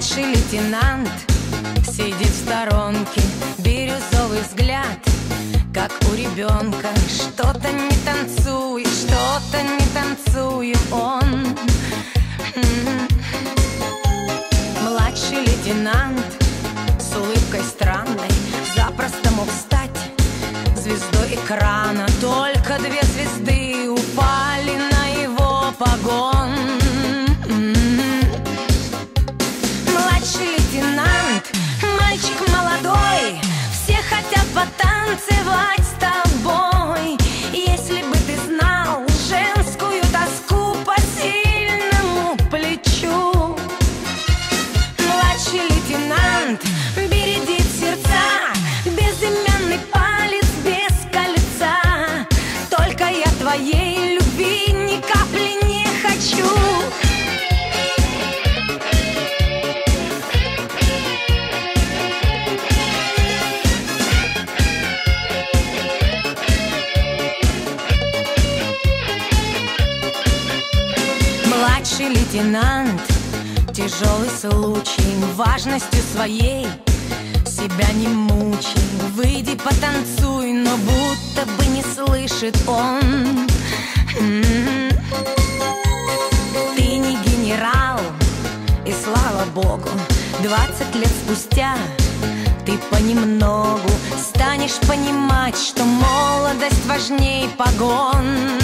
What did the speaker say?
Младший лейтенант сидит в сторонке, бирюзовый взгляд, как у ребенка. Что-то не танцует, что-то не танцует он. Младший лейтенант с улыбкой странной запросто мог стать звездой экрана. Только 2 звезды упали на его погон. Младший лейтенант, мальчик молодой, все хотят потанцевать с тобой. Если бы ты знал женскую тоску по сильному плечу. Младший лейтенант бередит сердца, безымянный палец без кольца. Только я твоей любви ни капли не хочу. Младший лейтенант, тяжелый случай, важностью своей себя не мучай. Выйди потанцуй, но будто бы не слышит он. Ты не генерал, и слава богу, 20 лет спустя ты понемногу станешь понимать, что молодость важней погон.